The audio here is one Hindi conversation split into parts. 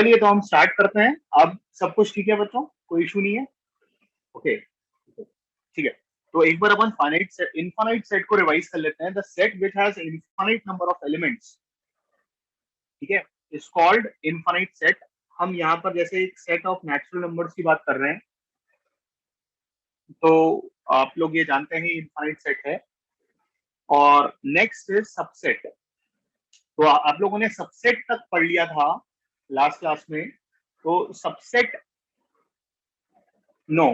चलिए तो हम स्टार्ट करते हैं। अब सब कुछ ठीक है बच्चों, कोई इशू नहीं है। ओके, ठीक है। तो एक बार अपन फाइनाइट सेट इनफाइनाइट सेट को रिवाइज कर लेते हैं। The set which has infinite number of elements, ठीक है, इज कॉल्ड इनफाइनाइट सेट। हम यहाँ पर जैसे एक सेट ऑफ नेचुरल नंबर्स की बात कर रहे हैं, तो आप लोग ये जानते हैं इनफाइनाइट सेट है। और नेक्स्ट इज सबसेट। तो आप लोगों ने सबसेट तक पढ़ लिया था लास्ट क्लास में। तो सबसेट, नो,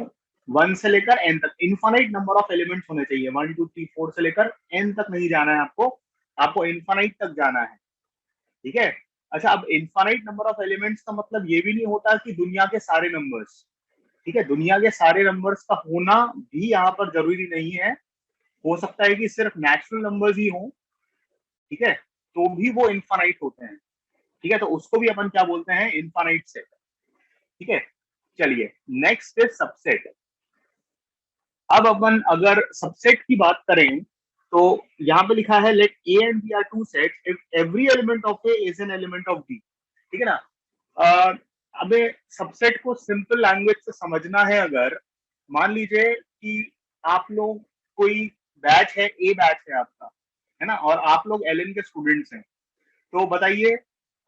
1 से लेकर n तक इनफाइनाइट नंबर ऑफ एलिमेंट्स होने चाहिए। 1 2 3 4 से लेकर n तक नहीं जाना है आपको, आपको इनफाइनाइट तक जाना है। ठीक है। अच्छा, अब इनफाइनाइट नंबर ऑफ एलिमेंट्स का मतलब ये भी नहीं होता कि दुनिया के सारे नंबर्स, ठीक है, दुनिया के सारे नंबर्स का होना भी यहाँ पर जरूरी नहीं है। हो सकता है कि सिर्फ नेचुरल नंबर्स ही हों, ठीक है, तो भी वो इनफाइनाइट होते हैं। ठीक है, तो उसको भी अपन क्या बोलते हैं, इनफाइनाइट सेट। ठीक है, चलिए नेक्स्ट इज सबसेट। अब अपन अगर सबसेट की बात करें तो यहाँ पे लिखा है let A and B are two sets if every element of A is an element of B. ठीक है ना। हमें सबसेट को सिंपल लैंग्वेज से समझना है। अगर मान लीजिए कि आप लोग, कोई बैच है, ए बैच है आपका, है ना, और आप लोग एलएन के स्टूडेंट्स हैं, तो बताइए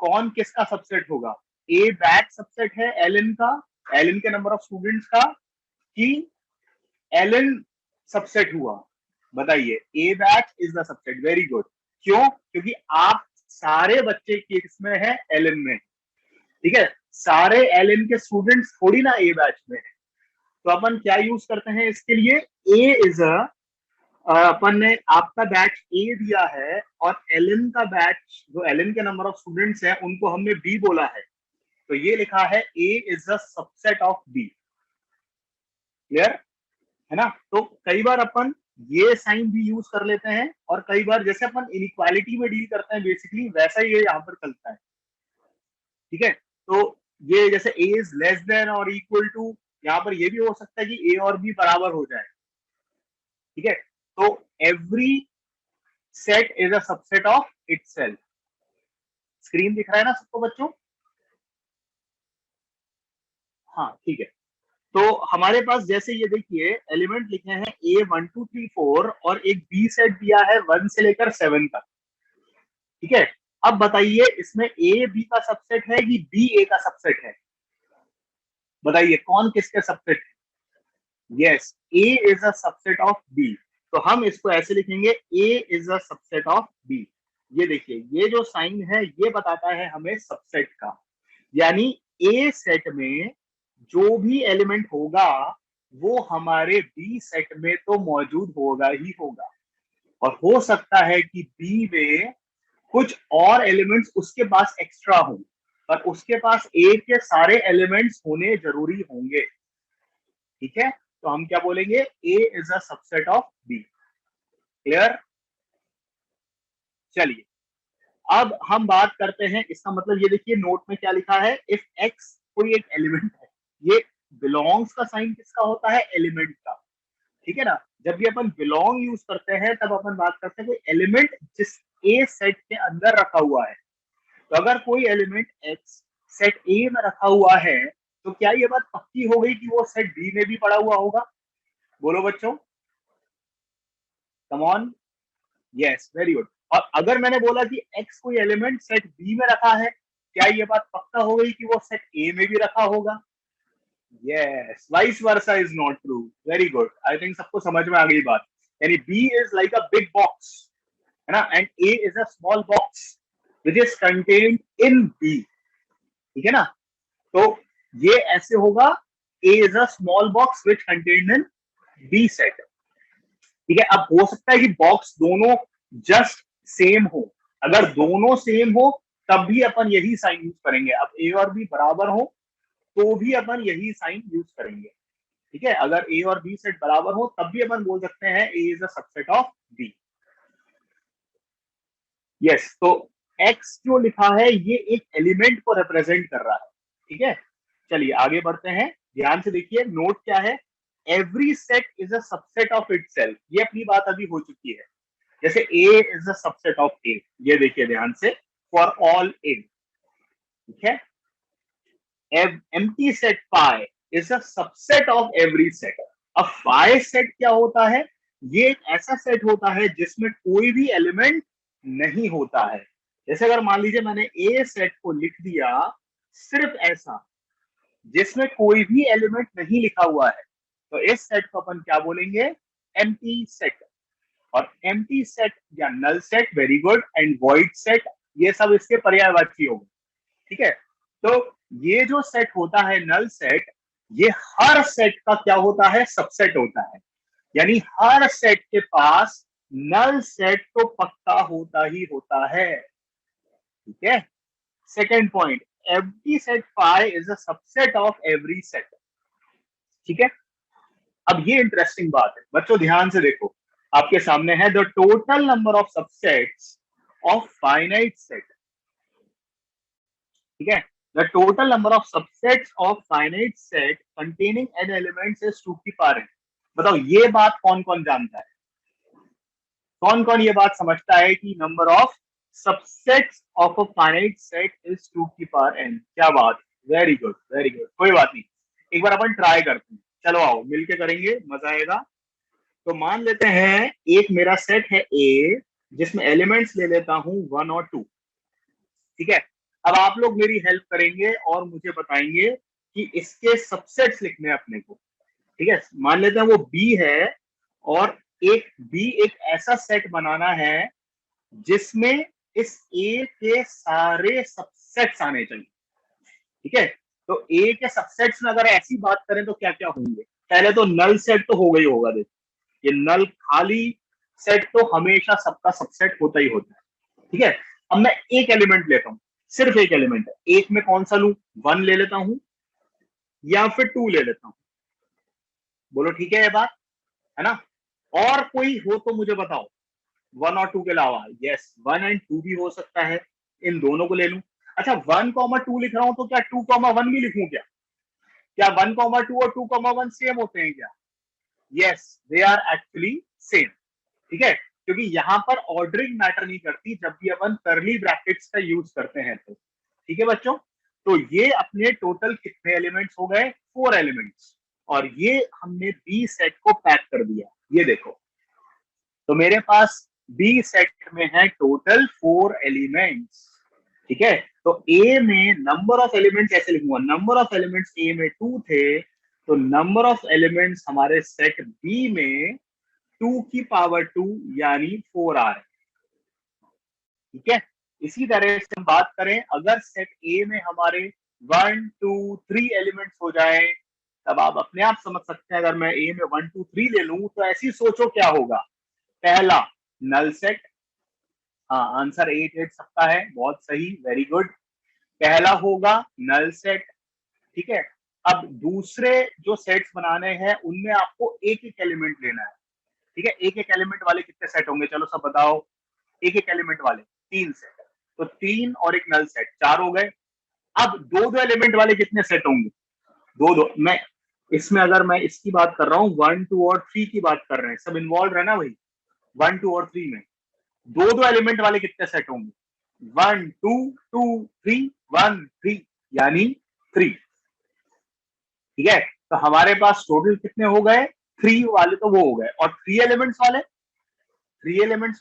कौन किसका सबसेट होगा? ए बैच सबसेट है एलएन का, एलएन के नंबर ऑफ स्टूडेंट्स का, कि एलन सबसेट हुआ? बताइए, A batch is the subset. Very good. क्यों? क्योंकि आप सारे बच्चे किसमें है, एलन में। ठीक है, सारे एलन के स्टूडेंट्स थोड़ी ना ए बैच में है। तो अपन क्या यूज करते हैं इसके लिए, ए इज अ, अपन ने आपका बैच ए दिया है और एलन का बैच, जो एलन के नंबर ऑफ स्टूडेंट्स हैं उनको हमने बी बोला है, तो ये लिखा है A is a subset of B. Clear है ना। तो कई बार अपन ये साइन भी यूज कर लेते हैं, और कई बार जैसे अपन इनइक्वालिटी में डील करते हैं बेसिकली, वैसा ही ये यहाँ पर चलता है। ठीक है, तो ये जैसे ए इज लेस देन और इक्वल टू, यहाँ पर ये भी हो सकता है कि ए और बी बराबर हो जाए। ठीक है, तो every set is a subset of itself. Screen दिख रहा है ना सबको बच्चों? हाँ, ठीक है। तो हमारे पास जैसे ये देखिए एलिमेंट लिखे हैं ए 1 2 3 4, और एक बी सेट दिया है 1 से लेकर 7 तक। ठीक है, अब बताइए इसमें ए बी का सबसेट है कि बी ए का सबसेट है? बताइए कौन किसके सबसेट है? Yes, A is a subset of B. तो हम इसको ऐसे लिखेंगे, A is a subset of B. ये देखिए, ये जो साइन है ये बताता है हमें सबसेट का। यानी ए सेट में जो भी एलिमेंट होगा वो हमारे बी सेट में तो मौजूद होगा ही होगा, और हो सकता है कि बी में कुछ और एलिमेंट्स उसके पास एक्स्ट्रा हो, पर उसके पास ए के सारे एलिमेंट्स होने जरूरी होंगे। ठीक है, तो हम क्या बोलेंगे, A is a subset of B. Clear? चलिए अब हम बात करते हैं, इसका मतलब ये देखिए नोट में क्या लिखा है, इफ एक्स कोई एक एलिमेंट है, ये बिलोंग्स का साइन किसका होता है, एलिमेंट का। ठीक है ना। जब भी अपन बिलोंग यूज करते हैं तब अपन बात करते हैं कोई एलिमेंट जिस ए सेट के अंदर रखा हुआ है। तो अगर कोई एलिमेंट एक्स सेट ए में रखा हुआ है, तो क्या ये बात पक्की हो गई कि वो सेट बी में भी पड़ा हुआ होगा? बोलो बच्चों, come on. Yes, very good. और अगर मैंने बोला कि एक्स कोई एलिमेंट सेट बी में रखा है, क्या ये बात पक्का हो गई कि वो सेट ए में भी रखा होगा? Yes, vice versa is not true. Very good, I think सबको समझ में आ गई बात। यानी B is like a big box, है ना, and A is a small box which is contained in B. ठीक है ना। तो ये ऐसे होगा, A is a small box which contained in B set. ठीक है, अब हो सकता है कि बॉक्स दोनों जस्ट सेम हो। अगर दोनों सेम हो तब भी अपन यही साइन यूज करेंगे। अब ए और बी बराबर हो तो भी अपन यही साइन यूज करेंगे। ठीक है, अगर ए और बी सेट बराबर हो तब भी अपन बोल सकते हैं A is a subset of B. Yes, तो एक्स जो लिखा है ये एक एलिमेंट को रिप्रेजेंट कर रहा है। ठीक है, चलिए आगे बढ़ते हैं। ध्यान से देखिए नोट क्या है, every set is a subset of itself. ये अपनी बात अभी हो चुकी है। जैसे ए इज अ सबसेट ऑफ ए, ये देखिए ध्यान से, फॉर ऑल ए। ठीक है, empty set phi is a subset of every set. अब phi सेट क्या होता है? ये एक ऐसा सेट होता है जिसमें कोई भी एलिमेंट नहीं होता है। जैसे अगर मान लीजिए मैंने ए सेट को लिख दिया सिर्फ ऐसा, जिसमें कोई भी एलिमेंट नहीं लिखा हुआ है, तो इस सेट को अपन क्या बोलेंगे? Empty set. और एम्प्टी सेट या null set, very good, and void set, ये सब इसके पर्यायवाची होंगे। ठीक है, तो ये जो सेट होता है नल सेट, ये हर सेट का क्या होता है? सबसेट होता है। यानी हर सेट के पास नल सेट तो पक्का होता ही होता है। ठीक है, second point, empty set phi is a subset of every set. ठीक है, अब ये इंटरेस्टिंग बात है बच्चों, ध्यान से देखो, आपके सामने है the total number of subsets of finite set. ठीक है, the total number of subsets of finite set containing n elements is 2 की पावर n। बताओ ये बात कौन कौन जानता है? कौन कौन ये बात समझता है कि number of subsets of a finite set is 2 की पावर n? क्या बात, वेरी गुड वेरी गुड। कोई बात नहीं, एक बार अपन ट्राई करते हैं, चलो आओ मिलके करेंगे, मजा आएगा। तो मान लेते हैं एक मेरा सेट है ए, जिसमें एलिमेंट्स ले लेता हूं 1 और 2। ठीक है, अब आप लोग मेरी हेल्प करेंगे और मुझे बताएंगे कि इसके सबसेट्स लिखने हैं अपने को। ठीक है, मान लेते हैं वो बी है, और एक ऐसा सेट बनाना है जिसमें इस ए के सारे सबसेट्स आने चाहिए। ठीक है, तो ए के सबसेट्स में अगर ऐसी बात करें तो क्या क्या होंगे? पहले तो नल सेट तो हो गई होगा, देखो ये नल खाली सेट तो हमेशा सबका सबसेट होता ही होता है। ठीक है, अब मैं एक एलिमेंट लेता हूं, सिर्फ एक एलिमेंट है, एक में कौन सा लूं? 1 ले लेता हूं या फिर 2 ले लेता हूं? बोलो ठीक है ये बात, है ना? और कोई हो तो मुझे बताओ, 1 और 2 के अलावा। यस, 1 एंड 2 भी हो सकता है, इन दोनों को ले लूं। अच्छा, 1, 2 लिख रहा हूं तो क्या 2, 1 भी लिखूं क्या? क्या 1, 2 और 2, 1 सेम होते हैं क्या? Yes, they are actually same. ठीक है, क्योंकि यहां पर ऑर्डरिंग मैटर नहीं करती जब भी अपन करली ब्रैकेट्स का यूज करते हैं तो। ठीक है बच्चों, तो ये अपने टोटल कितने एलिमेंट्स हो गए? 4 एलिमेंट्स, और ये हमने बी सेट को पैक कर दिया। ये देखो, तो मेरे पास बी सेट में है टोटल 4 एलिमेंट्स। ठीक है, तो ए में नंबर ऑफ एलिमेंट्स ऐसे लिखूंगा, नंबर ऑफ एलिमेंट्स ए में 2 थे, तो नंबर ऑफ एलिमेंट्स हमारे सेट बी में 2 की पावर 2 यानी 4 आ रहे। ठीक है, इसी तरह से हम बात करें, अगर सेट ए में हमारे 1, 2, 3 एलिमेंट्स हो जाए, तब आप अपने आप समझ सकते हैं, अगर मैं ए में 1, 2, 3 ले लूं तो ऐसी सोचो क्या होगा? पहला नल सेट, हाँ आंसर 8 8 सबका है, बहुत सही, वेरी गुड। पहला होगा नल सेट। ठीक है, अब दूसरे जो सेट्स बनाने हैं उनमें आपको एक एक एलिमेंट लेना है। ठीक है, एक एक एलिमेंट वाले कितने सेट होंगे? चलो सब बताओ। एक एक एलिमेंट वाले 3 सेट, तो 3 और एक नल सेट 4 हो गए। अब दो दो एलिमेंट वाले कितने सेट होंगे? दो दो। मैं इसमें अगर मैं इसकी बात कर रहा हूँ, 1, 2 और 3 की बात कर रहे हैं, सब इन्वॉल्व है ना भाई, 1, 2 और 3 में। दो दो एलिमेंट वाले कितने सेट होंगे? 1, 2, 2, 3, 1, 3, यानी 3। ठीक है, तो हमारे पास टोटल कितने हो गए? 3 वाले तो वो हो गए, और 3 एलिमेंट्स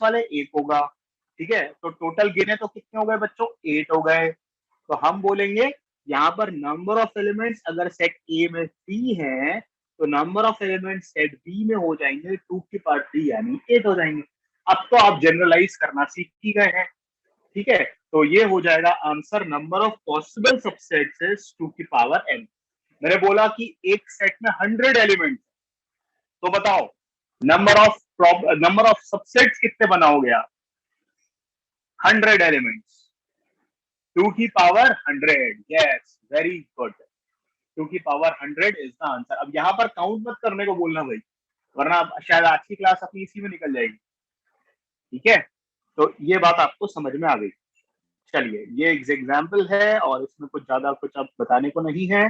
वाले एक होगा। ठीक है, तो टोटल गिने तो कितने हो गए बच्चों? 8 हो गए। तो हम बोलेंगे यहाँ पर नंबर ऑफ एलिमेंट्स अगर सेट ए में 3 है, तो number of elements set B में हो जाएंगे 2 की पावर 3 यानी 8 हो जाएंगे। अब तो आप जनरलाइज करना सीख ही गए हैं। ठीक है, तो ये हो जाएगा answer, number of possible subsets is 2 की पावर n। मैंने बोला कि एक सेट में 100 एलिमेंट, तो बताओ नंबर ऑफ सबसेट्स कितने बनाओगे आप? 100 एलिमेंट्स, 2 की पावर 100। यस, वेरी गुड, 2 की पावर 100 इज द आंसर। अब यहां पर काउंट मत करने को बोलना भाई, वरना शायद आज की क्लास अपनी इसी में निकल जाएगी। ठीक है, तो ये बात आपको समझ में आ गई। चलिए, ये एक एग्जाम्पल है और इसमें कुछ ज्यादा कुछ अब बताने को नहीं है,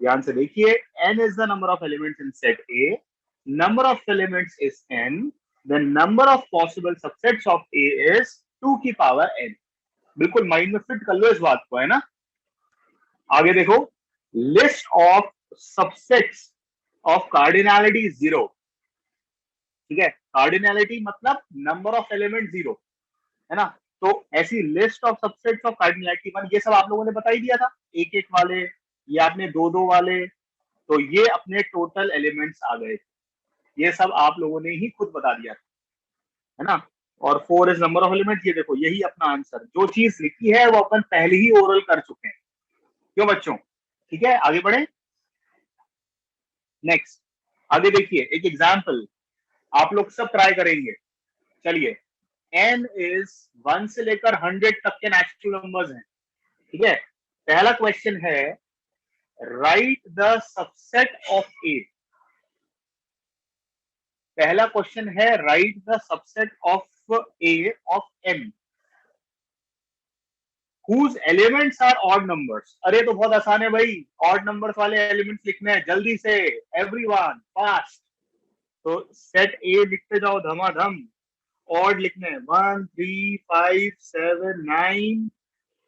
ध्यान से देखिए। n is the number of elements in set A, number of elements is n, the number of possible subsets of A is 2 की पावर n। बिल्कुल माइंड में फिट कर लो इस बात को, है ना? आगे देखो, list of subsets of cardinality 0, ठीक है, कार्डिनैलिटी मतलब नंबर ऑफ एलिमेंट 0, है ना, तो ऐसी list of subsets of cardinality 1, ये सब आप लोगों ने बता ही दिया था, एक एक वाले, ये आपने दो दो वाले, तो ये अपने टोटल एलिमेंट्स आ गए, ये सब आप लोगों ने ही खुद बता दिया था, है ना। और 4 इज नंबर ऑफ एलिमेंट, ये देखो यही अपना आंसर, जो चीज लिखी है वो अपन पहले ही ओरल कर चुके हैं, क्यों बच्चों, ठीक है, आगे बढ़े। नेक्स्ट, आगे देखिए एक एग्जाम्पल, आप लोग सब ट्राई करेंगे, चलिए, n इज 1 से लेकर 100 तक के नेचुरल नंबर्स हैं, ठीक है, पहला क्वेश्चन है राइट द सबसेट ऑफ ए, पहला क्वेश्चन है right the subset of A of n whose elements are odd numbers। अरे तो बहुत आसान है भाई, odd numbers वाले एलिमेंट्स लिखने हैं जल्दी से, एवरीवन फास्ट, तो सेट ए लिखते जाओ धमाधम, ऑड लिखने हैं 1 3 5 7 9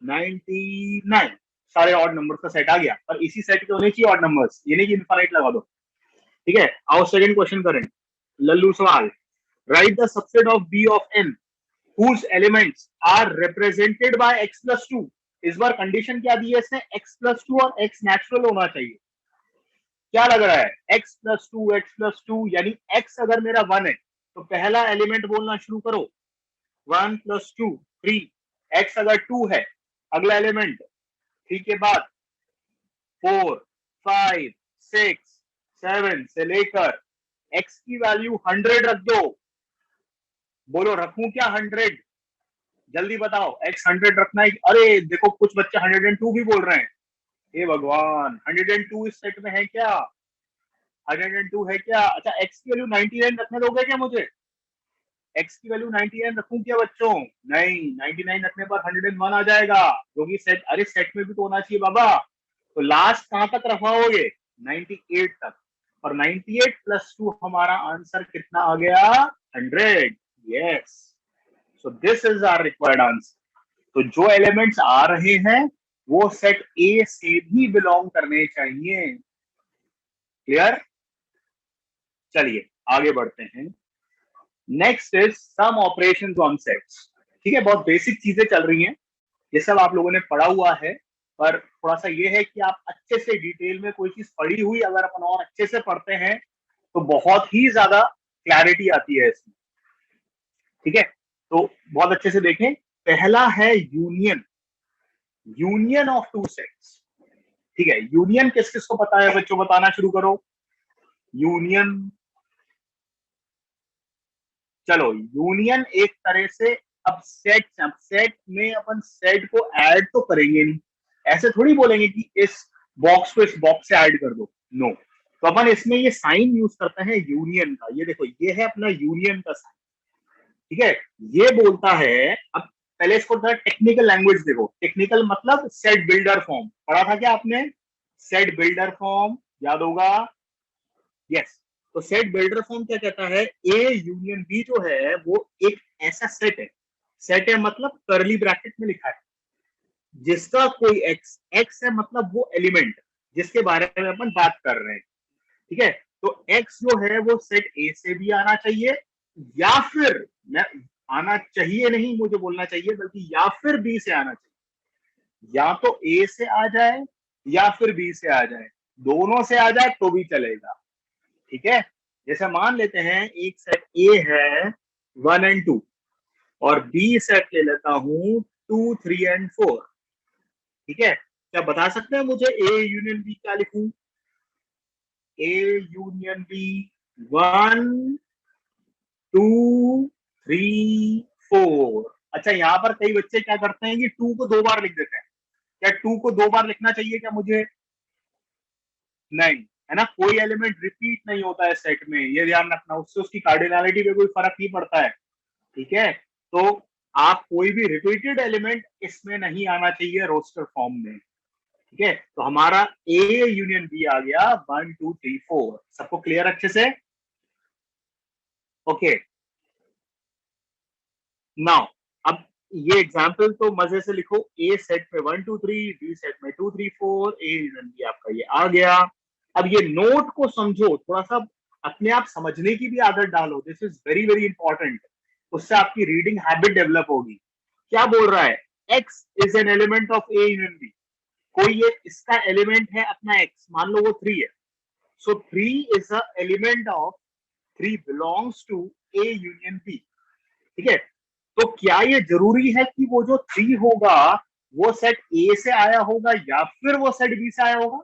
99, सारे ऑड नंबर्स का सेट आ गया, और इसी सेट के होने चाहिए ऑड नंबर्स, ये नहीं कि इनफाइनाइट लगा दो, ठीक है। आओ सेकंड क्वेश्चन करें, लल्लू सवाल, write the subset of B of N whose elements are represented by x plus 2। इस बार कंडीशन क्या दी है इसने, x plus 2 और x नेचुरल होना चाहिए, क्या लग रहा है, x plus 2 x plus 2, यानी x अगर मेरा 1 है तो पहला एलिमेंट बोलना शुरू करो, 1 plus 2 3, x अगर 2 है अगला एलिमेंट 3 के बाद 4 5 6 7 से लेकर x की वैल्यू 100 रख दो, बोलो रखूं क्या 100, जल्दी बताओ, x 100 रखना है, अरे देखो कुछ बच्चे 102 भी बोल रहे हैं, हे भगवान 102 इस सेट में है क्या, 102 है क्या, अच्छा x की वैल्यू 99 रखने दोगे क्या मुझे, x की वैल्यू 99 रखूं क्या बच्चों, नहीं 99 रखने पर 101 आ जाएगा, क्योंकि सेट, अरे सेट में भी तो होना चाहिए बाबा, तो लास्ट कहां तक रखवाओगे 98 तक, और 98 प्लस 2 हमारा आंसर कितना आ गया 100, yes, so this is our required answer, तो जो एलिमेंट्स आ रहे हैं वो सेट ए से भी बिलोंग करने चाहिए, क्लियर, चलिए आगे बढ़ते हैं, next is some operations on sets, ठीक है, बहुत बेसिक चीजें चल रही हैं, ये सब आप लोगों ने पढ़ा हुआ है, पर थोड़ा सा ये है कि आप अच्छे से डिटेल में कोई चीज पढ़ी हुई अगर अपन और अच्छे से पढ़ते हैं तो बहुत ही ज्यादा क्लैरिटी आती है इसमें, ठीक है, तो बहुत अच्छे से देखें, पहला है union, union of two sets, ठीक है, यूनियन किस किस को पता है बच्चों, बताना शुरू करो, यूनियन, चलो यूनियन एक तरह से, अब सेट में अपन सेट को ऐड तो करेंगे नहीं, ऐसे थोड़ी बोलेंगे कि इस बॉक्स को इस बॉक्स से ऐड कर दो, नो, तो अपन इसमें ये साइन यूज करते हैं यूनियन का, ये देखो ये है अपना यूनियन का साइन, ठीक है, ये बोलता है, अब पहले इसको थोड़ा टेक्निकल लैंग्वेज देखो, टेक्निकल मतलब सेट बिल्डर फॉर्म, पढ़ा था क्या आपने, सेट बिल्डर फॉर्म याद होगा, यस, तो सेट बिल्डर फॉर्म क्या कहता है, ए यूनियन बी जो है वो एक ऐसा सेट है, सेट है मतलब करली ब्रैकेट में लिखा है, जिसका कोई एक्स, एक्स है मतलब वो एलिमेंट जिसके बारे में अपन बात कर रहे हैं, ठीक है, तो एक्स जो है वो सेट ए से भी आना चाहिए, या फिर मैं, आना चाहिए नहीं मुझे बोलना चाहिए, बल्कि या फिर बी से आना चाहिए, या तो ए से आ जाए या फिर बी से आ जाए, दोनों से आ जाए तो भी चलेगा, ठीक है, जैसे मान लेते हैं एक सेट ए है 1 and 2, और बी सेट ले लेता हूं 2 3 and 4, ठीक है, क्या बता सकते हैं मुझे ए यूनियन बी क्या लिखूं, ए यूनियन बी 1 2 3 4, अच्छा यहाँ पर कई बच्चे क्या करते हैं कि 2 को 2 बार लिख देते हैं, क्या 2 को 2 बार लिखना चाहिए क्या मुझे, नहीं, है ना, कोई एलिमेंट रिपीट नहीं होता है सेट में, ये ध्यान रखना, उससे उसकी कार्डिनैलिटी पे कोई फर्क नहीं पड़ता है, ठीक है, तो आप कोई भी रिपीटेड एलिमेंट इसमें नहीं आना चाहिए रोस्टर फॉर्म में, ठीक है, तो हमारा ए यूनियन बी आ गया 1 2 3 4, सबको क्लियर अच्छे से, ओके, नाउ अब ये एग्जाम्पल तो मजे से लिखो, ए सेट में 1 2 3, बी सेट में 2 3 4, ए यूनियन बी आपका ये आ गया। अब ये नोट को समझो थोड़ा सा, अपने आप समझने की भी आदत डालो, this is very very important. उससे आपकी रीडिंग हैबिट डेवलप होगी। क्या बोल रहा है, x is an element of A union B. कोई एक इसका एलिमेंट है अपना एक्स, मान लो वो 3 है, so 3 is a element of, 3 belongs to A union B. ठीक है, तो क्या ये जरूरी है कि वो जो 3 होगा वो सेट ए से आया होगा या फिर वो सेट बी से आया होगा?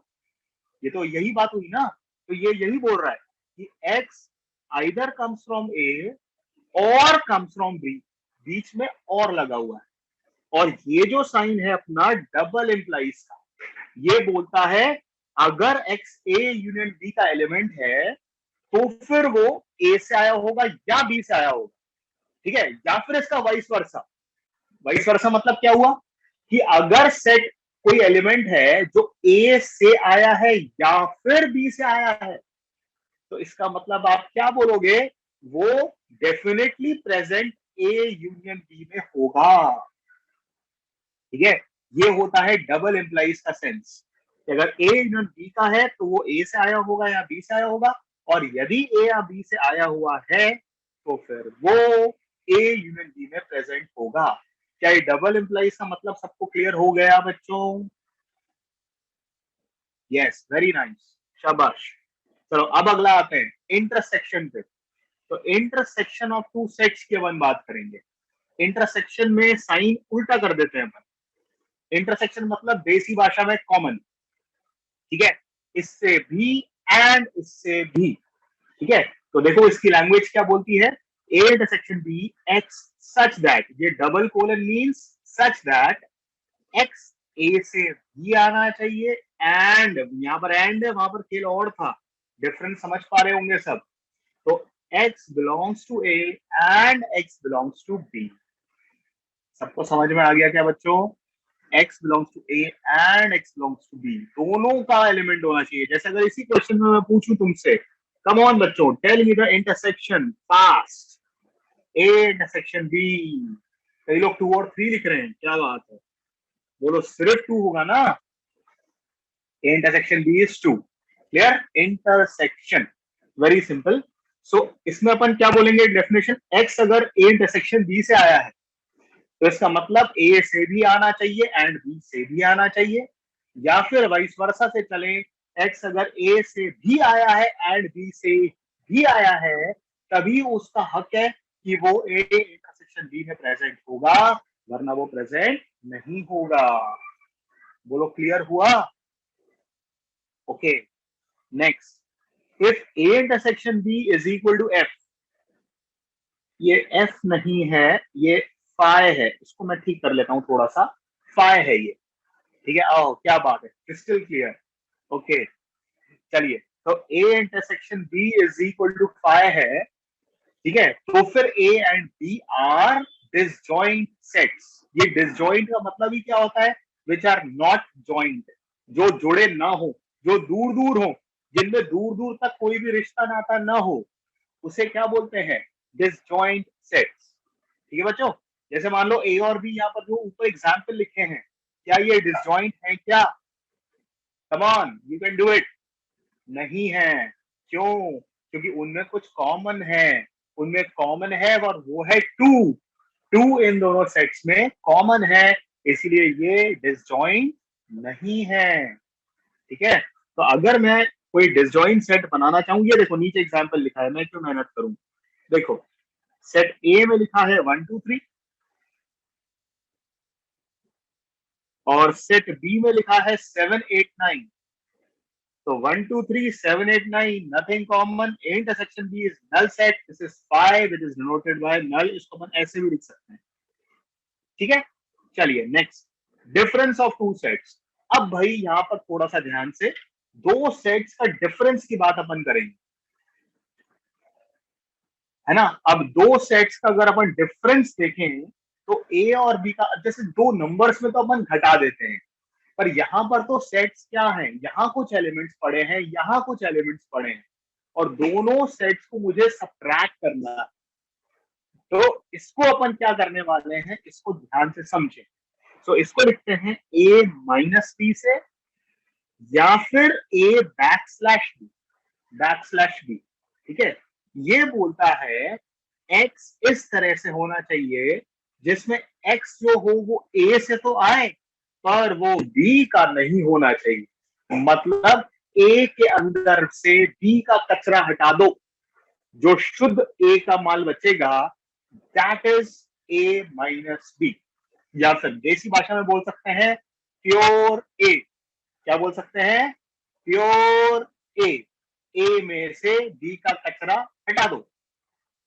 ये तो यही बात हुई ना। तो ये यही बोल रहा है कि एक्स आइदर कम्स फ्रॉम ए और कम्स फ्रॉम बी, बीच में और लगा हुआ है। और ये जो साइन है अपना डबल इंप्लाइज का, ये बोलता है अगर एक्स ए यूनियन बी का एलिमेंट है तो फिर वो ए से आया होगा या बी से आया होगा। ठीक है, या फिर इसका वाइस वर्सा। वाइस वर्सा मतलब क्या हुआ कि अगर सेट कोई एलिमेंट है जो ए से आया है या फिर बी से आया है, तो इसका मतलब आप क्या बोलोगे, वो definitely present A union B में होगा। ठीक है, ये होता है डबल इंप्लाइज का सेंस, कि अगर ए यूनियन बी का है तो वो ए से आया होगा या बी से आया होगा, और यदि ए या बी से आया हुआ है तो फिर वो ए यूनियन बी में प्रेजेंट होगा। क्या ये डबल इंप्लाइज का मतलब सबको क्लियर हो गया बच्चों? यस, वेरी नाइस, शाबाश। चलो अब अगला आते हैं इंटरसेक्शन पे। तो इंटरसेक्शन ऑफ टू सेट्स की अपन बात करेंगे। इंटरसेक्शन में साइन उल्टा कर देते हैं अपन। इंटरसेक्शन मतलब देसी भाषा में कॉमन। ठीक है, इससे भी एंड इससे भी। ठीक है, तो देखो इसकी लैंग्वेज क्या बोलती है, A intersection B X such that, ये double colon means such that X A से भी आना चाहिए, एंड यहां पर एंड है, वहां पर खेल और था, डिफरेंस समझ पा रहे होंगे सब। तो x belongs to A and x belongs to B. सबको समझ में आ गया क्या बच्चों? x belongs to A and x belongs to B, दोनों का एलिमेंट होना चाहिए। जैसे अगर इसी क्वेश्चन में मैं पूछूं तुमसे, कम ऑन बच्चों, tell me the intersection fast, A intersection B. कई लोग 2 और 3 लिख रहे हैं, क्या बात है, बोलो सिर्फ 2 होगा ना? A intersection B is 2. Clear? Intersection. Very simple. So इसमें अपन क्या बोलेंगे डेफिनेशन, x अगर A इंटरसेक्शन B से आया है तो इसका मतलब A से भी आना चाहिए एंड B से भी आना चाहिए, या फिर वाइस वर्सा से चले, x अगर A से भी आया है एंड B से भी आया है तभी उसका हक है कि वो A इंटरसेक्शन B में प्रेजेंट होगा, वरना वो प्रेजेंट नहीं होगा। बोलो क्लियर हुआ? Okay, next, if A intersection B is equal to F, ये F नहीं है, ये फाइ है, इसको मैं ठीक कर लेता हूं थोड़ा सा, फाइ है ये। ठीक है, आओ क्या बात है, क्रिस्टल क्लियर। ओके, चलिए, तो A intersection B is equal to phi है। ठीक है, तो फिर A and B are disjoint sets. ये डिसजॉइंट का मतलब ही क्या होता है, विच आर नॉट जॉइंट, जो जुड़े ना हो, जो दूर दूर हो, जिनमें दूर दूर तक कोई भी रिश्ता नाता ना हो, उसे क्या बोलते हैं, डिसजॉइंट सेट्स। ठीक है बच्चों, जैसे मान लो ए और बी, यहाँ पर जो ऊपर एग्जाम्पल लिखे हैं, क्या ये डिसजॉइंट है क्या? Come on, you can do it. नहीं है, क्यों? क्योंकि उनमें कुछ कॉमन है, उनमें कॉमन है और वो है टू। टू इन दोनों सेट्स में कॉमन है, इसलिए ये डिसजॉइंट नहीं है। ठीक है, तो अगर मैं कोई डिसजॉइंट सेट बनाना चाहूँ, ये देखो नीचे एग्जाम्पल लिखा है, मैं क्यों मेहनत करूं। देखो, सेट ए में लिखा है 1 2 3, और सेट बी में लिखा है 7 8 9। तो 1 2 3 7 8 9 nothing common, A intersection B is null set, this is 5 it is denoted by null, इसको अपन ऐसे भी लिख सकते हैं। ठीक है, चलिए next, difference of two sets. अब भाई यहां पर थोड़ा सा ध्यान से, दो सेट्स का डिफरेंस की बात अपन करेंगे, है ना। अब दो सेट्स का अगर अपन डिफरेंस देखें तो ए और बी का, जैसे दो नंबर्स में तो अपन घटा देते हैं, पर यहां पर तो सेट्स क्या हैं, यहाँ कुछ एलिमेंट्स पड़े हैं, यहाँ कुछ एलिमेंट्स पड़े हैं, और दोनों सेट्स को मुझे सब्ट्रैक्ट करना है। तो इसको अपन क्या करने वाले हैं, इसको ध्यान से समझें। तो इसको लिखते हैं a माइनस बी से, या फिर a बैक स्लैश बी। ठीक है, ये बोलता है x इस तरह से होना चाहिए जिसमें x जो हो वो a से तो आए पर वो b का नहीं होना चाहिए। मतलब a के अंदर से b का कचरा हटा दो, जो शुद्ध a का माल बचेगा that is a minus B. या फिर देसी भाषा में बोल सकते हैं प्योर ए। क्या बोल सकते हैं? प्योर ए। ए में से बी का कचरा हटा दो।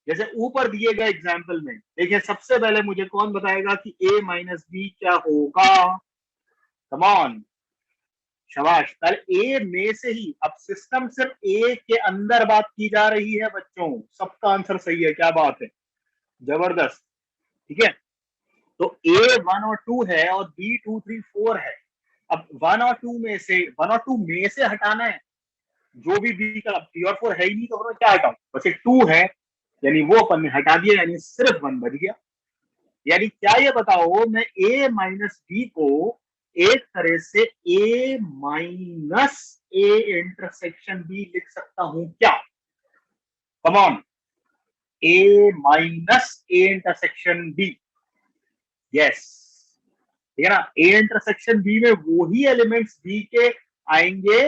जैसे ऊपर दिए गए एग्जाम्पल में देखिए, सबसे पहले मुझे कौन बताएगा कि ए माइनस बी क्या होगा? कम ऑन, शाबाश। पहले ए में से ही, अब सिस्टम सिर्फ ए के अंदर बात की जा रही है बच्चों, सबका आंसर सही है, क्या बात है, जबरदस्त। ठीक है, तो ए 1 और 2 है और बी 2 3 4 है। अब 1 और 2 में से हटाना है जो भी बी का, 3 और 4 है ही नहीं, तो क्या हटाऊ, बस एक 2 है, यानी वो अपन ने हटा दिया, यानी सिर्फ 1 बच गया। यानी क्या ये बताओ, मैं ए माइनस बी को एक तरह से A minus A intersection B लिख सकता हूं क्या? Come on, A minus A intersection B, yes. ठीक है ना, ए इंटरसेक्शन बी में वो ही एलिमेंट्स बी के आएंगे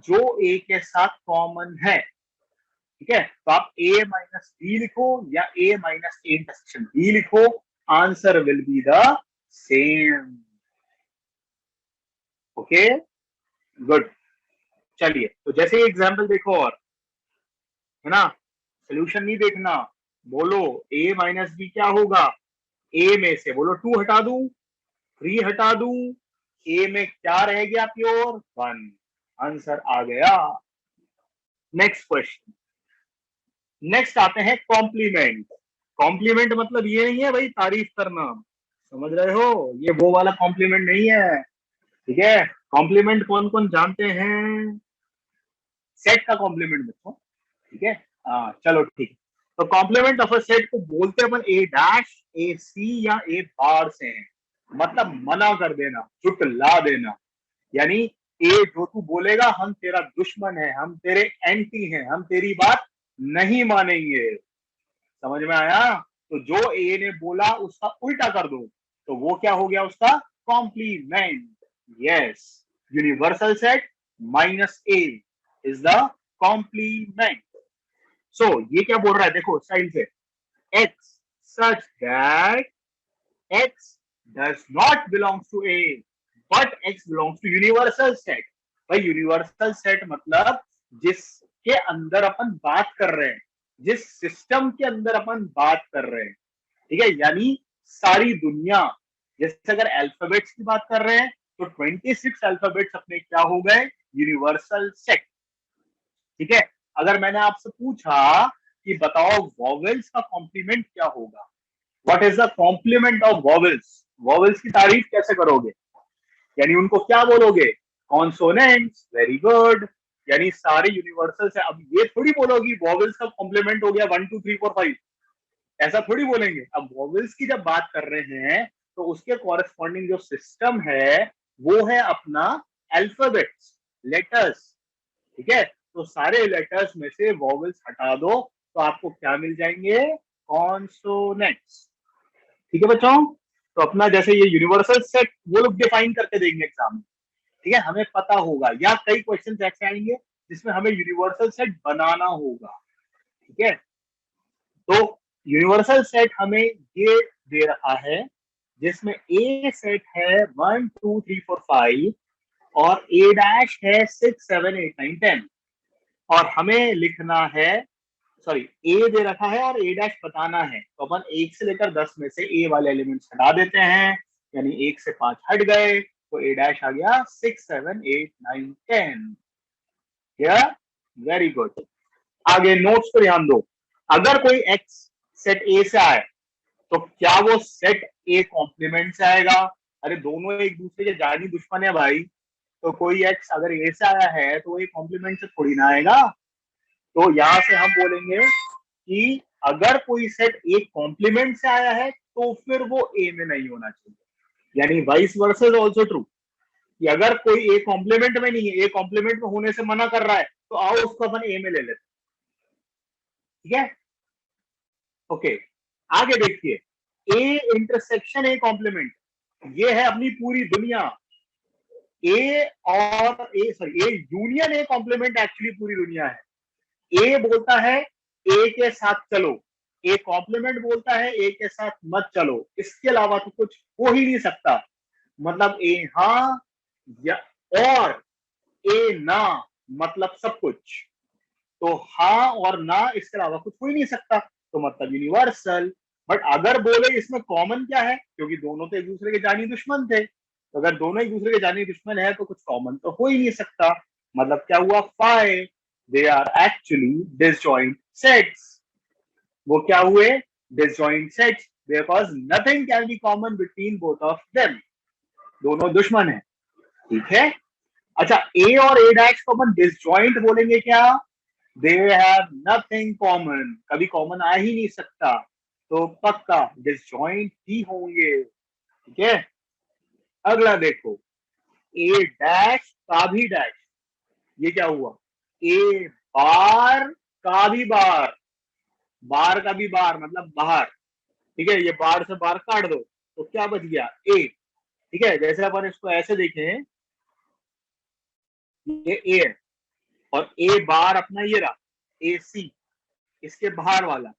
जो ए के साथ कॉमन है। ठीक है, तो आप ए माइनस बी लिखो या ए माइनस ए इंटरसेक्शन बी लिखो, answer will be the same. Okay, good. चलिए, तो जैसे एग्जाम्पल देखो, और है ना, सोल्यूशन नहीं देखना, बोलो ए माइनस बी क्या होगा। ए में से बोलो 2 हटा दूं, 3 हटा दूं, ए में क्या रह गया प्योर? 1। आंसर आ गया। नेक्स्ट क्वेश्चन, नेक्स्ट आते हैं कॉम्प्लीमेंट। कॉम्प्लीमेंट मतलब ये नहीं है भाई तारीफ करना, समझ रहे हो, ये वो वाला कॉम्प्लीमेंट नहीं है। ठीक है, कॉम्प्लीमेंट कौन कौन जानते हैं? सेट का कॉम्प्लीमेंट बच्चों। ठीक है, हाँ चलो ठीक है। तो कॉम्प्लीमेंट ऑफ अ सेट को बोलते हैं अपन ए डैश, ए सी या ए बार से हैं। मतलब मना कर देना, झुटला देना। यानी ए जो तू बोलेगा हम तेरा दुश्मन है, हम तेरे एंटी हैं, हम तेरी बात नहीं मानेंगे। समझ में आया? तो जो ए ने बोला उसका उल्टा कर दो, तो वो क्या हो गया उसका? Complement. Yes, universal set minus A is the complement. So ये क्या बोल रहा है, देखो स्टाइल से, X such that X does not belongs to A but X belongs to universal set. भाई यूनिवर्सल सेट मतलब जिसके अंदर अपन बात कर रहे हैं, जिस सिस्टम के अंदर अपन बात कर रहे हैं। ठीक है, यानी सारी दुनिया। जैसे अगर अल्फाबेट्स की बात कर रहे हैं तो 26 अल्फाबेट्स अपने क्या हो गए? Universal set. ठीक है, अगर मैंने आपसे पूछा कि बताओ वॉवेल्स का कॉम्प्लीमेंट क्या होगा, what is the complement of vowels, vowels की तारीफ कैसे करोगे? यानी उनको क्या बोलोगे? कॉन्सोनेंट्स। वेरी गुड, यानी सारे यूनिवर्सल से। अब ये थोड़ी बोलोगी वॉवेल्स का कॉम्प्लीमेंट हो गया 1 2 3 4 5, ऐसा थोड़ी बोलेंगे। अब वॉवेल्स की जब बात कर रहे हैं तो उसके कॉरेस्पॉन्डिंग जो सिस्टम है वो है अपना अल्फाबेट्स, लेटर्स। ठीक है, तो सारे लेटर्स में से वॉवेल्स हटा दो तो आपको क्या मिल जाएंगे? कॉन्सोनेंट्स। ठीक है बच्चों, तो अपना जैसे ये यूनिवर्सल सेट वो लोग डिफाइन करके देंगे एग्जाम में। ठीक है, हमें पता होगा, या कई क्वेश्चन ऐसे आएंगे जिसमें हमें यूनिवर्सल सेट बनाना होगा। ठीक है, तो यूनिवर्सल सेट हमें ये दे रखा है जिसमें ए सेट है 1 2 3 4 5 और ए डैश है 6 7 8 9 10, और हमें लिखना है, सॉरी ए दे रखा है और ए डैश बताना है। तो अपन 1 से लेकर 10 में से ए वाले एलिमेंट्स हटा देते हैं, यानी 1 से 5 हट गए तो ए डैश आ गया 6 7 8 9 10। Very good. आगे नोट्स पर ध्यान दो, अगर कोई एक्स सेट ए से आए तो क्या वो सेट ए कॉम्प्लीमेंट से आएगा? अरे दोनों एक दूसरे के जानी दुश्मन है भाई, तो कोई एक्स अगर ए से आया है तो वो कॉम्प्लीमेंट से थोड़ी ना आएगा। तो यहां से हम बोलेंगे कि अगर कोई सेट एक कॉम्प्लीमेंट से आया है तो फिर वो ए में नहीं होना चाहिए। यानी vice versa is also true, कि अगर कोई ए कॉम्प्लीमेंट में नहीं है, ए कॉम्प्लीमेंट में होने से मना कर रहा है, तो आओ उसको अपन ए में ले लेते, ठीक है। ओके, आगे देखिए, ए इंटरसेक्शन ए कॉम्प्लीमेंट, ये है अपनी पूरी दुनिया। ए और A sorry A union A complement actually पूरी दुनिया है। ए बोलता है ए के साथ चलो, ए कॉम्प्लीमेंट बोलता है ए के साथ मत चलो, इसके अलावा तो कुछ हो ही नहीं सकता। मतलब ए हाँ या और ए ना, मतलब सब कुछ। तो हाँ और ना, इसके अलावा कुछ हो ही नहीं सकता, तो मतलब यूनिवर्सल। बट अगर बोले इसमें कॉमन क्या है, क्योंकि दोनों तो एक दूसरे के जानी दुश्मन थे, तो अगर दोनों एक दूसरे के जानी दुश्मन है तो कुछ कॉमन तो हो ही नहीं सकता। मतलब क्या हुआ, five, they are actually disjoint sets. वो क्या हुए, disjoint sets, because nothing can be common between both of them. दोनों दुश्मन है, ठीक है। अच्छा, ए और ए डैश को अपन डिसजॉइंट बोलेंगे क्या, दे हैव नथिंग कॉमन, कभी कॉमन आ ही नहीं सकता, तो पक्का डिसजॉइंट ही होंगे, ठीक है। अगला देखो, ए डैश का भी डैश, ये क्या हुआ, ए बार का भी बार, बार का भी बार मतलब बाहर, ठीक है। ये बार से बार काट दो तो क्या बच गया, ए, ठीक है। जैसे अपन इसको ऐसे देखें, ये ए है और ए बार अपना ये रहा, ए सी, इसके बाहर वाला।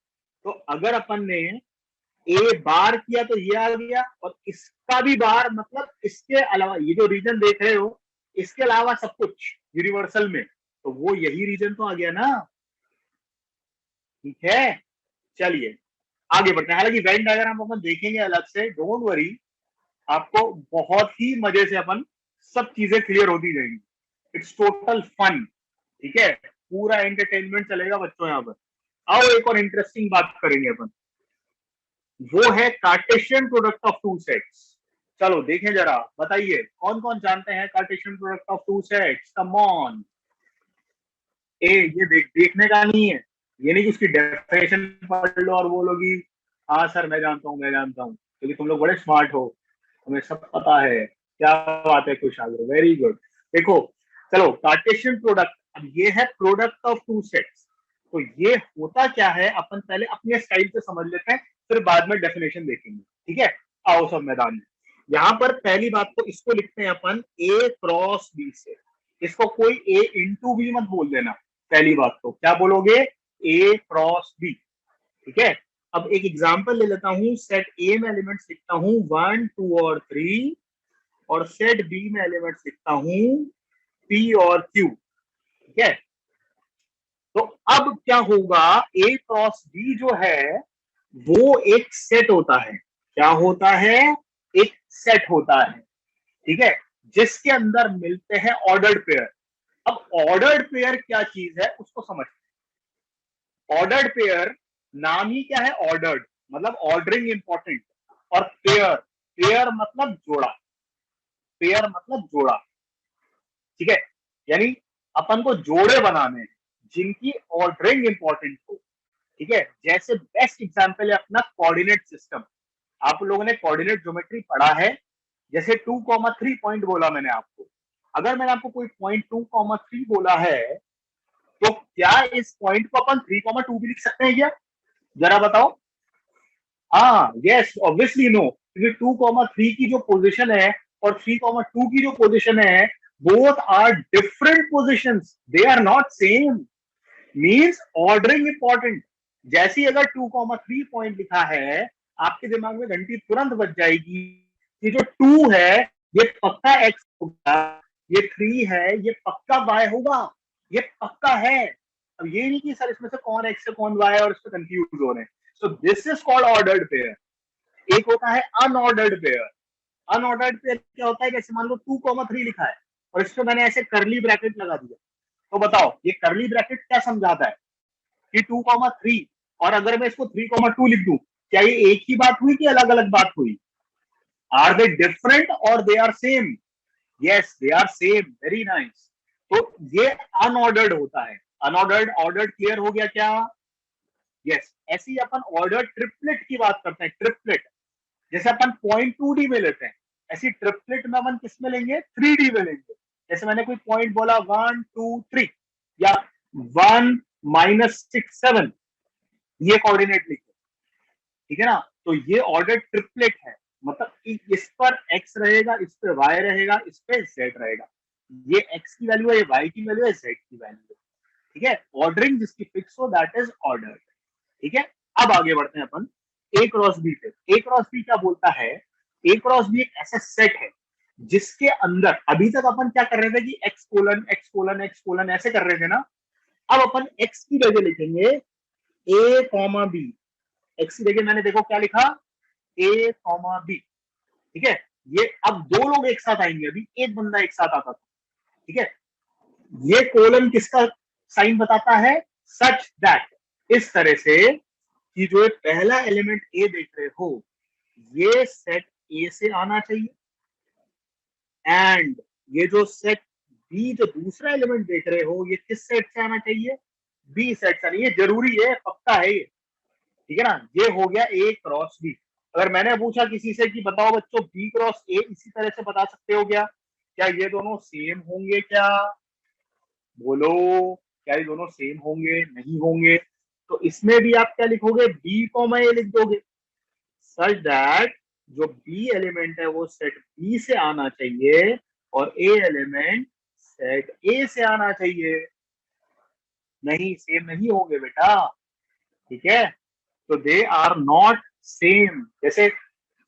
तो अगर अपन ने ए बार किया तो ये आ गया, और इसका भी बार मतलब इसके अलावा, ये जो रीजन देख रहे हो इसके अलावा सब कुछ यूनिवर्सल में, तो वो यही रीजन तो आ गया ना, ठीक है। चलिए आगे बढ़ते हैं। हालांकि वेन डायग्राम अपन देखेंगे अलग से, डोंट वरी, आपको बहुत ही मजे से अपन सब चीजें क्लियर होती जाएंगी। इट्स टोटल फन, ठीक है, पूरा एंटरटेनमेंट चलेगा बच्चों यहाँ पर। आओ एक और इंटरेस्टिंग बात करेंगे अपन, वो है Cartesian product of two sets. चलो देखें जरा, बताइए कौन कौन जानते हैं Cartesian product of two sets, come on. ये देखने का नहीं है, ये नहीं कि उसकी डेफिनेशन पढ़ लो और बोलोगी हाँ सर मैं जानता हूँ मैं जानता हूँ, क्योंकि तुम लोग बड़े स्मार्ट हो, तुम्हें सब पता है। क्या बात है कुशाग्र, वेरी गुड। देखो, चलो कार्टेशियन प्रोडक्ट, अब ये है प्रोडक्ट ऑफ टू सेट्स, तो ये होता क्या है अपन पहले अपने स्टाइल से समझ लेते हैं, फिर बाद में डेफिनेशन देखेंगे, ठीक है। आओ सब मैदान में। यहाँ पर पहली बात तो इसको लिखते हैं अपन ए क्रॉस बी से, इसको कोई ए इंटू बी मत बोल देना। पहली बात तो क्या बोलोगे, ए क्रॉस बी, ठीक है। अब एक एग्जांपल ले लेता हूं, सेट ए में एलिमेंट्स लिखता हूं 1 2 और 3, और सेट बी में एलिमेंट्स लिखता हूं पी और क्यू, ठीक है। तो अब क्या होगा, ए क्रॉस बी जो है वो एक सेट होता है, क्या होता है, एक सेट होता है, ठीक है, जिसके अंदर मिलते हैं ऑर्डर्ड पेयर। अब ऑर्डर्ड पेयर क्या चीज है उसको समझते हैं। ऑर्डर्ड पेयर, नाम ही क्या है, ऑर्डर्ड, मतलब ऑर्डरिंग इंपॉर्टेंट, और पेयर, पेयर मतलब जोड़ा, पेयर मतलब जोड़ा, ठीक है। यानी अपन को जोड़े बनाने हैं जिनकी ऑर्डरिंग इंपॉर्टेंट हो, ठीक है। जैसे बेस्ट एग्जांपल है अपना कोऑर्डिनेट सिस्टम। आप लोगों ने कोऑर्डिनेट ज्योमेट्री पढ़ा है, जैसे 2,3 पॉइंट बोला मैंने आपको, अगर मैंने आपको कोई पॉइंट 2,3 बोला है, तो क्या इस पॉइंट को अपन 3,2 भी लिख सकते हैं क्या, जरा बताओ। हाँ, यस ऑब्वियसली नो, क्योंकि 2,3 की जो पोजीशन है और 3,2 की जो पोजीशन है, both are different positions, they are not same, means ordering important. जैसे अगर 2,3 पॉइंट लिखा है, आपके दिमाग में घंटी तुरंत बज जाएगी कि जो 2 है ये पक्का एक्स होगा, ये 3 है ये पक्का वाई होगा, ये पक्का है। अब ये नहीं कि सर इसमें से कौन एक्स है कौन वाई है और इसमें कंफ्यूज हो रहे हैं। सो this is called ordered pair. एक होता है अनऑर्डर्ड पेयर। अनऑर्डर्ड पेयर क्या होता है, जैसे मान लो 2,3 लिखा है और इसमें मैंने ऐसे करली ब्रैकेट लगा दिया, तो बताओ ये करली ब्रैकेट क्या समझाता है कि 2,3, और अगर मैं इसको 3,2 लिख दूं, क्या ये एक ही बात हुई कि अलग अलग बात हुई, आर दे डिफरेंट और they are same, yes they are same, very nice. तो ये अनऑर्डर्ड होता है, अनऑर्डर्ड, ऑर्डर्ड क्लियर हो गया क्या, यस, ऐसी अपन ऑर्डर ट्रिपलेट की बात करते हैं, ट्रिपलेट। जैसे अपन 0.2D में लेते हैं, ऐसी ट्रिपलेट में अपन किस में लेंगे, 3D में लेंगे। जैसे मैंने कोई पॉइंट बोला 1 2 3 या 1 -6 7, ये कोऑर्डिनेट लिखे, ठीक है ना। तो ये ऑर्डर ट्रिपलेट है, मतलब इस पर x रहेगा, इस पे y रहेगा, इस पे z रहेगा। ये x की वैल्यू है, ये y की वैल्यू है, z की वैल्यू है, ठीक है। ऑर्डरिंग जिसकी फिक्स हो दैट इज ऑर्डर, ठीक है। अब आगे बढ़ते हैं अपन ए क्रॉस बी पे। ए क्रॉस बी क्या बोलता है, ए क्रॉस बी एक ऐसा सेट है जिसके अंदर अभी तक अपन क्या कर रहे थे कि x colon x colon x colon ऐसे कर रहे थे ना। अब अपन एक्स की जगह लिखेंगे ए कॉमा बी। एक्स की जगह मैंने देखो क्या लिखा, ए कॉमा बी, ठीक है। ये अब दो लोग एक साथ आएंगे, अभी एक बंदा एक साथ आता था, ठीक है। ये कोलन किसका साइन बताता है, सच दैट, इस तरह से कि जो पहला एलिमेंट ए देख रहे हो ये सेट ए से आना चाहिए, एंड ये जो सेट बी जो दूसरा एलिमेंट देख रहे हो ये किस सेट से आना चाहिए, बी सेट से आना, ये जरूरी है, पक्का है ये, ठीक है ना। ये हो गया ए क्रॉस बी। अगर मैंने पूछा किसी से कि बताओ बच्चों बी क्रॉस ए इसी तरह से बता सकते हो क्या ये दोनों सेम होंगे क्या, बोलो, क्या ये दोनों सेम होंगे, नहीं होंगे। तो इसमें भी आप क्या लिखोगे, बी कॉमा ए लिख दोगे, सच दैट जो बी एलिमेंट है वो सेट बी से आना चाहिए और ए एलिमेंट सेट ए से आना चाहिए। नहीं, सेम नहीं होंगे बेटा, ठीक है। तो दे आर नॉट सेम। जैसे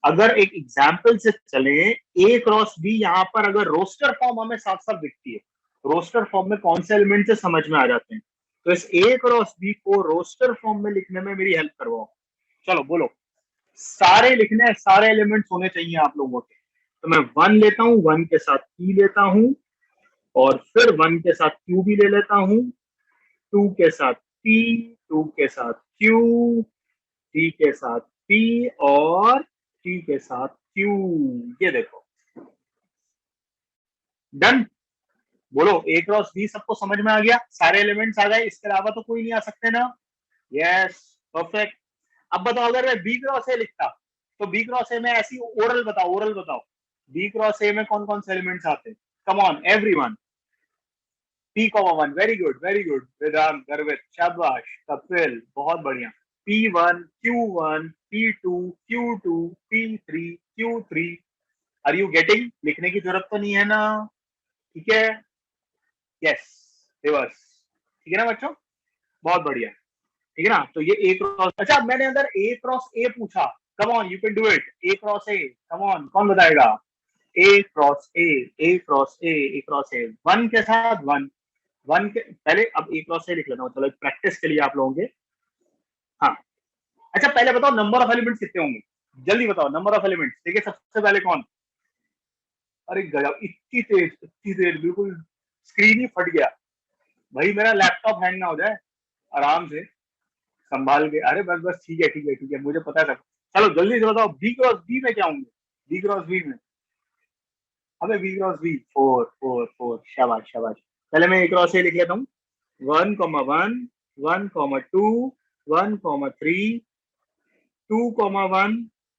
अगर एक एग्जाम्पल से चले, ए क्रॉस बी यहाँ पर अगर रोस्टर फॉर्म हमें साफ साफ दिखती है, रोस्टर फॉर्म में कौन से एलिमेंट से समझ में आ जाते हैं, तो इस ए क्रॉस बी को रोस्टर फॉर्म में लिखने में मेरी हेल्प करवाओ। चलो बोलो, सारे लिखने हैं, सारे एलिमेंट्स होने चाहिए आप लोगों के। तो मैं 1 लेता हूं, 1 के साथ p लेता हूं, और फिर 1 के साथ q भी ले लेता हूं, 2 के साथ p, 2 के साथ q, 3 के साथ p, और 3 के साथ q। ये देखो, डन। बोलो ए क्रॉस बी सबको समझ में आ गया, सारे एलिमेंट्स आ गए, इसके अलावा तो कोई नहीं आ सकते ना। Yes, perfect. अब बताओ अगर मैं बी क्रॉस ए लिखता, तो बी क्रॉस ए में ऐसी ओरल बताओ, ओरल बताओ, बी क्रॉस ए में कौन कौन से एलिमेंट्स आते हैं, come on everyone. P comma 1, very good very good, Vedant, Garvit, शाबाश, कपिल, बहुत बढ़िया। P1, Q1, P2, Q2, P3, Q3। Are you getting, लिखने की जरूरत तो नहीं है ना, ठीक है। यस, रिवर्स, ठीक है ना बच्चों, बहुत बढ़िया, ठीक है ना। तो ये ए क्रॉस, अच्छा मैंने अगर ए क्रॉस ए पूछा, come on you can do it, A cross A, come on कौन बताएगा, A cross A, A cross A, A cross A, 1 के साथ 1, 1 के पहले, अब ए क्रॉस ए लिख लेता हूँ, चलो प्रैक्टिस के लिए आप लोगों के। हाँ, अच्छा पहले बताओ नंबर ऑफ एलिमेंट्स कितने होंगे, जल्दी बताओ नंबर ऑफ एलिमेंट्स, देखिए सबसे पहले कौन, अरे गजब, इतनी तेज बिल्कुल स्क्रीन ही फट गया, भाई मेरा लैपटॉप हैंग ना हो जाए, आराम से संभाल के, अरे बस बस ठीक है ठीक है ठीक है, मुझे पता है सब। चलो जल्दी से बताओ बी क्रॉस बी में क्या होंगे, बी क्रॉस बी में, अबे बी क्रॉस बी 4 4 4, शाबाश शाबाश। पहले मैं ए क्रॉस ए लिख लेता हूँ, 1,1, 1,2, 1,3, 2,1,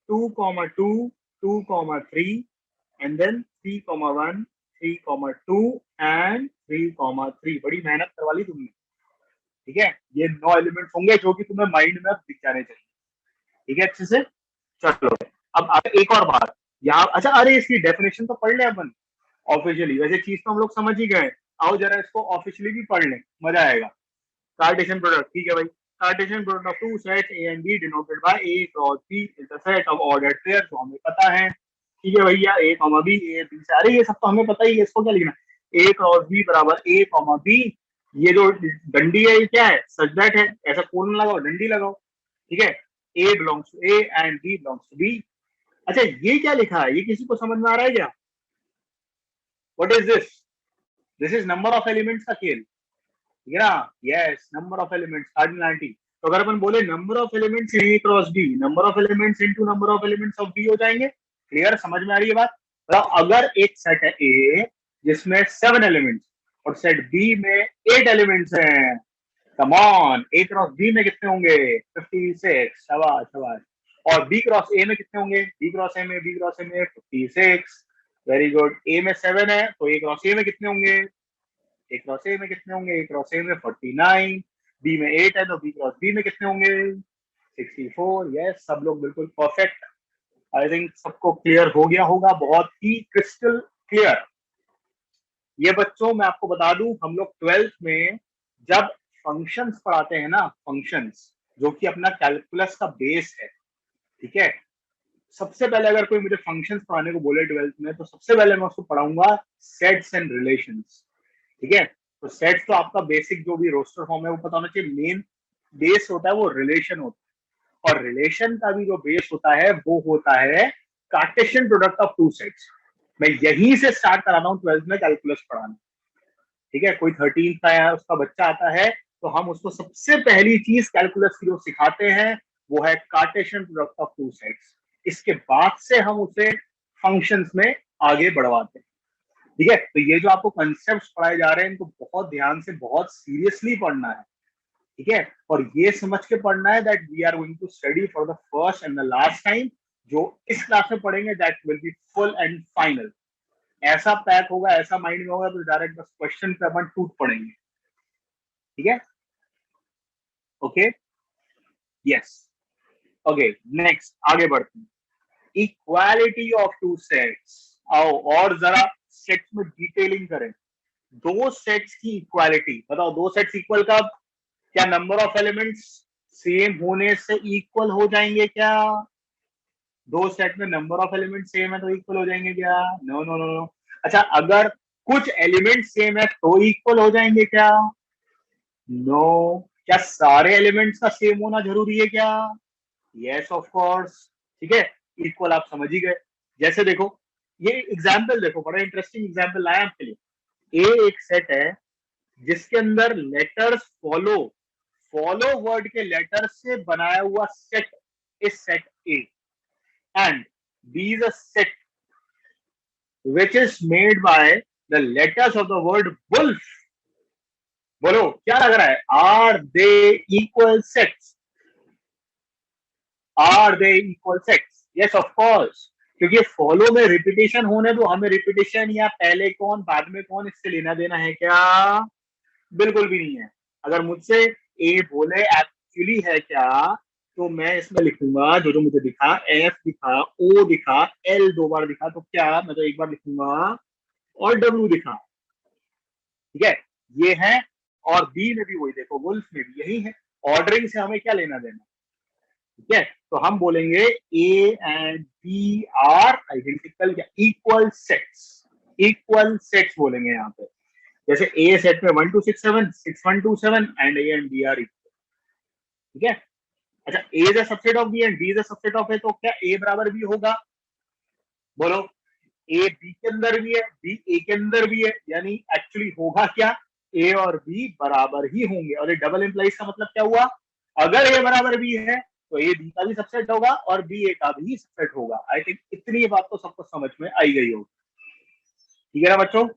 2,2, 2,3, and then 3,1, 3,2 and 3,3। बड़ी मेहनत करवा ली तुमने, ठीक है। ये 9 एलिमेंट्स होंगे जो कि तुम्हें माइंड में अब दिख जाने चाहिए, ठीक है अच्छे से। चलो अब एक और बात यहाँ, अच्छा अरे इसकी डेफिनेशन तो पढ़ ले अपन ऑफिशियली, वैसे चीज तो हम लोग समझ ही गए, आओ जरा इसको ऑफिशियली भी पढ़ लें, मजा आएगा। कार्टेशियन प्रोडक्ट, ठीक है भाई, Cartesian product of two sets A and B denoted by A cross B is the set of ordered pair, जो हमें पता है, ठीक है भैया, A comma B, A B से, अरे ये सब तो हमें पता ही है, इसको क्या लिखना, ए क्रॉस बी बराबर ए कॉमा बी, ये जो डंडी है ये क्या है, सच दैट है, ऐसा कोलन लगाओ, डंडी लगाओ, ठीक है, A belongs to A and B belongs to B. अच्छा ये क्या लिखा है, ये किसी को समझ में आ रहा है क्या, what is this is number of elements का खेल, ठीक है ना। Yes, number of elements cardinality. तो अगर अपन बोले number of elements in A cross B, number of elements into number of elements of B हो जाएंगे। क्लियर, समझ में आ रही है बात। तो अगर एक सेट है ए जिसमें 7 एलिमेंट्स और सेट बी में 8 एलिमेंट्स हैं, come on, A cross B में कितने होंगे? 56, शाबाश शाबाश। और बी क्रॉस ए में कितने होंगे? बी क्रॉस ए में 56। Very good. ए में 7 है तो ए क्रॉस ए में कितने होंगे? ए क्रॉस ए में कितने होंगे? ए क्रॉस ए में 49। बी में 8 है तो बी क्रॉस बी में कितने होंगे? 64। यस, सब लोग बिल्कुल परफेक्ट। आई थिंक सबको क्लियर हो गया होगा, बहुत ही क्रिस्टल क्लियर। ये बच्चों मैं आपको बता दूं, हम लोग 12th में जब फंक्शंस पढ़ाते हैं ना, फंक्शंस जो कि अपना कैलकुलस का बेस है, ठीक है, सबसे पहले अगर कोई मुझे फंक्शंस पढ़ाने को बोले 12th में, तो सबसे पहले मैं उसको पढ़ाऊंगा सेट्स एंड रिलेशंस। ठीक है, तो सेट्स तो आपका बेसिक जो भी रोस्टर फॉर्म है वो पता होना चाहिए। मेन बेस होता है वो रिलेशन होता है, और रिलेशन का भी जो बेस होता है वो होता है Cartesian product of two sets. मैं यहीं से स्टार्ट कराता हूँ 12th में कैलकुलस पढ़ाना। ठीक है, कोई 13th का या उसका बच्चा आता है तो हम उसको सबसे पहली चीज कैलकुलस की जो सिखाते हैं वो है Cartesian product of two sets. इसके बाद से हम उसे फंक्शंस में आगे बढ़वाते हैं। ठीक है, तो ये जो आपको कंसेप्ट पढ़ाए जा रहे हैं इनको बहुत ध्यान से, बहुत सीरियसली पढ़ना है। ठीक है, और ये समझ के पढ़ना है that we are going to study for the first and the last time. जो इस क्लास में पढ़ेंगे that will be full and final. ऐसा पैक होगा, ऐसा माइंड में होगा तो डायरेक्ट बस क्वेश्चन पे अपन टूट पड़ेंगे। ठीक है, ओके, यस, ओके, नेक्स्ट आगे बढ़ते हैं। Equality of two sets. आओ और जरा सेट्स में डिटेलिंग करें। दो सेट्स की इक्वालिटी बताओ। दो सेट्स इक्वल कब? क्या नंबर ऑफ एलिमेंट्स सेम होने से इक्वल हो जाएंगे क्या? दो सेट में नंबर ऑफ एलिमेंट सेम है तो इक्वल हो जाएंगे क्या? No no no no. अच्छा, अगर कुछ एलिमेंट सेम है तो इक्वल हो जाएंगे क्या? नो। क्या सारे एलिमेंट्स का सेम होना जरूरी है क्या? Yes of course. ठीक है, इक्वल आप समझ ही गए। जैसे देखो, ये एग्जाम्पल देखो, बड़ा इंटरेस्टिंग एग्जाम्पल लाया आपके लिए। ए एक सेट है जिसके अंदर लेटर्स फॉलो, फॉलो वर्ड के लेटर से बनाया हुआ set is set A, and B is a set which is made by the letters of the word wolf. बोलो क्या लग रहा है? Are they equal sets? Are they equal sets? Yes of course, क्योंकि फॉलो में रिपीटेशन होने दो, हमें रिपीटेशन या पहले कौन बाद में कौन इससे लेना देना है क्या? बिल्कुल भी नहीं है। अगर मुझसे ए बोले एक्चुअली है क्या, तो मैं इसमें लिखूंगा जो जो मुझे दिखा, एफ दिखा, ओ दिखा, एल दो बार दिखा तो क्या, मैं तो एक बार लिखूंगा, और डब्ल्यू दिखा। ठीक है, ये है। और बी में भी वही देखो, वुल्फ में भी यही है। ऑर्डरिंग से हमें क्या लेना देना? ठीक है, तो हम बोलेंगे A and B are identical या इक्वल सेट्स। इक्वल सेट्स बोलेंगे यहाँ पे। जैसे ए सेट में 1 2 6 7 6 1 2 7 and A and B are equal. ठीक है, अच्छा, A is a subset of B and B is a subset of A, तो क्या ए बराबर बी होगा? बोलो, ए बी के अंदर भी है, बी ए के अंदर भी है, यानी एक्चुअली होगा क्या? ए और बी बराबर ही होंगे। और ये डबल इंप्लाइज का मतलब क्या हुआ? अगर ए बराबर बी है तो ए बी का भी सबसेट होगा और बी ए का भी सबसेट होगा। आई थिंक इतनी बात तो सबको समझ में आई गई होगी। ठीक है ना बच्चों?